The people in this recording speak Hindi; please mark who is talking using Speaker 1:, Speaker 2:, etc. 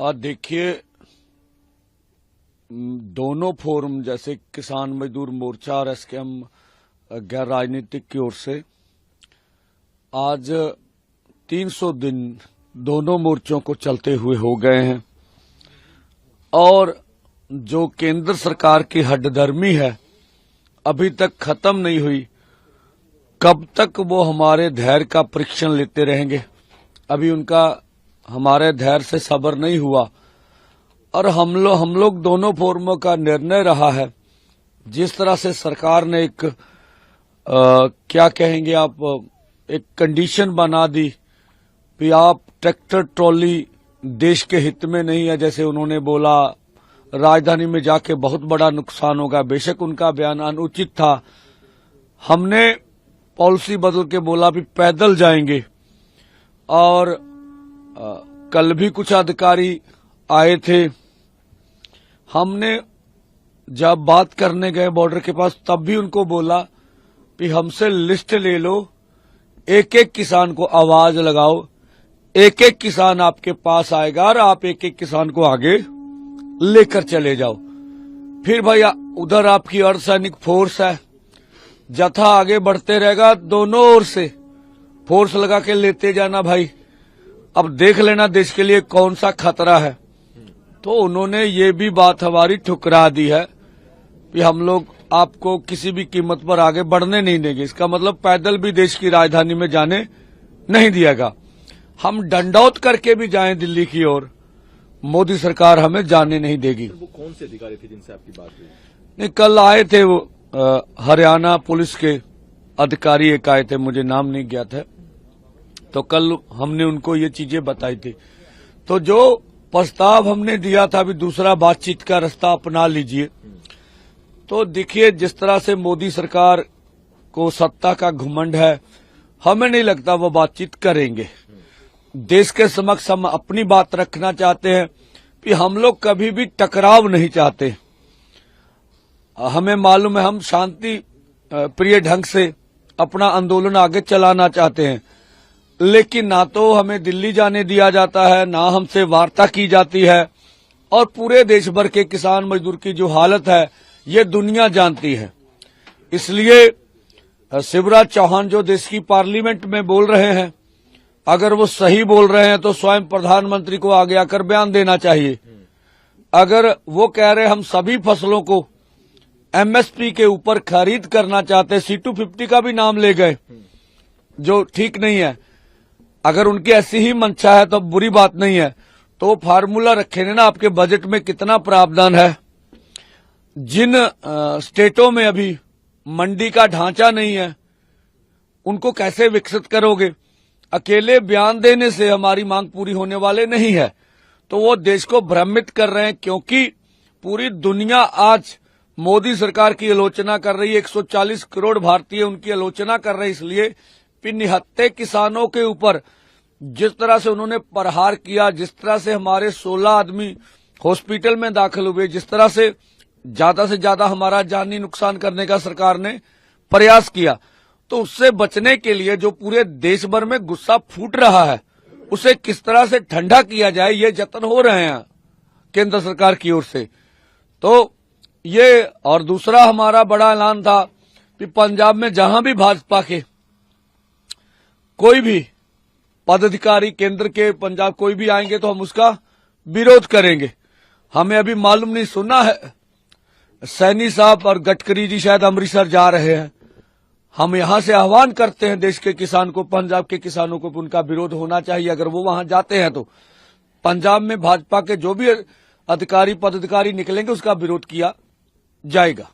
Speaker 1: देखिए, दोनों फोरम जैसे किसान मजदूर मोर्चा और एसकेएम गैर राजनीतिक की ओर से आज 300 दिन दोनों मोर्चों को चलते हुए हो गए हैं और जो केंद्र सरकार की हड्डधर्मी है अभी तक खत्म नहीं हुई। कब तक वो हमारे धैर्य का परीक्षण लेते रहेंगे? अभी उनका हमारे धैर्य से सब्र नहीं हुआ और हम लोग दोनों फोरमों का निर्णय रहा है। जिस तरह से सरकार ने एक क्या कहेंगे आप, एक कंडीशन बना दी कि आप ट्रैक्टर ट्रॉली देश के हित में नहीं है, जैसे उन्होंने बोला राजधानी में जाके बहुत बड़ा नुकसान होगा। बेशक उनका बयान अनुचित था। हमने पॉलिसी बदल के बोला भी पैदल जाएंगे और कल भी कुछ अधिकारी आए थे। हमने जब बात करने गए बॉर्डर के पास तब भी उनको बोला कि हमसे लिस्ट ले लो, एक एक किसान को आवाज लगाओ, एक एक किसान आपके पास आएगा और आप एक एक किसान को आगे लेकर चले जाओ। फिर भैया उधर आपकी अर्धसैनिक फोर्स है, जत्था आगे बढ़ते रहेगा, दोनों ओर से फोर्स लगा के लेते जाना। भाई अब देख लेना देश के लिए कौन सा खतरा है। तो उन्होंने ये भी बात हमारी ठुकरा दी है कि हम लोग आपको किसी भी कीमत पर आगे बढ़ने नहीं देंगे। इसका मतलब पैदल भी देश की राजधानी में जाने नहीं दिएगा। हम डंडौत करके भी जाएं दिल्ली की ओर, मोदी सरकार हमें जाने नहीं देगी।
Speaker 2: वो कौन से अधिकारी थे जिनसे आपकी बात हुई?
Speaker 1: नहीं, कल आए थे वो हरियाणा पुलिस के अधिकारी एक आए थे, मुझे नाम नहीं ज्ञात है। तो कल हमने उनको ये चीजें बताई थी। तो जो प्रस्ताव हमने दिया था भी दूसरा बातचीत का रास्ता अपना लीजिए। तो देखिए जिस तरह से मोदी सरकार को सत्ता का घमंड है, हमें नहीं लगता वो बातचीत करेंगे। देश के समक्ष हम अपनी बात रखना चाहते हैं कि हम लोग कभी भी टकराव नहीं चाहते। हमें मालूम है हम शांति प्रिय ढंग से अपना आंदोलन आगे चलाना चाहते हैं, लेकिन ना तो हमें दिल्ली जाने दिया जाता है, ना हमसे वार्ता की जाती है। और पूरे देश भर के किसान मजदूर की जो हालत है ये दुनिया जानती है। इसलिए शिवराज चौहान जो देश की पार्लियामेंट में बोल रहे हैं, अगर वो सही बोल रहे हैं तो स्वयं प्रधानमंत्री को आगे आकर बयान देना चाहिए। अगर वो कह रहे हम सभी फसलों को एमएसपी के ऊपर खरीद करना चाहते, C250 का भी नाम ले गए, जो ठीक नहीं है। अगर उनकी ऐसी ही मंशा है तो बुरी बात नहीं है, तो फार्मूला रखे ना आपके बजट में कितना प्रावधान है। जिन स्टेटों में अभी मंडी का ढांचा नहीं है उनको कैसे विकसित करोगे? अकेले बयान देने से हमारी मांग पूरी होने वाले नहीं है। तो वो देश को भ्रमित कर रहे हैं, क्योंकि पूरी दुनिया आज मोदी सरकार की आलोचना कर रही है। 140 करोड़ भारतीय उनकी आलोचना कर रहे हैं, इसलिए कि निहत्थे किसानों के ऊपर जिस तरह से उन्होंने प्रहार किया, जिस तरह से हमारे 16 आदमी हॉस्पिटल में दाखिल हुए, जिस तरह से ज्यादा हमारा जानी नुकसान करने का सरकार ने प्रयास किया, तो उससे बचने के लिए जो पूरे देश भर में गुस्सा फूट रहा है उसे किस तरह से ठंडा किया जाए, ये जतन हो रहे हैं केंद्र सरकार की ओर से। तो ये और दूसरा हमारा बड़ा ऐलान था कि पंजाब में जहां भी भाजपा के कोई भी पदाधिकारी केंद्र के पंजाब कोई भी आएंगे तो हम उसका विरोध करेंगे। हमें अभी मालूम नहीं, सुना है सैनी साहब और गडकरी जी शायद अमृतसर जा रहे हैं। हम यहां से आह्वान करते हैं देश के किसान को, पंजाब के किसानों को, उनका विरोध होना चाहिए। अगर वो वहां जाते हैं तो पंजाब में भाजपा के जो भी अधिकारी पदाधिकारी निकलेंगे उसका विरोध किया जाएगा।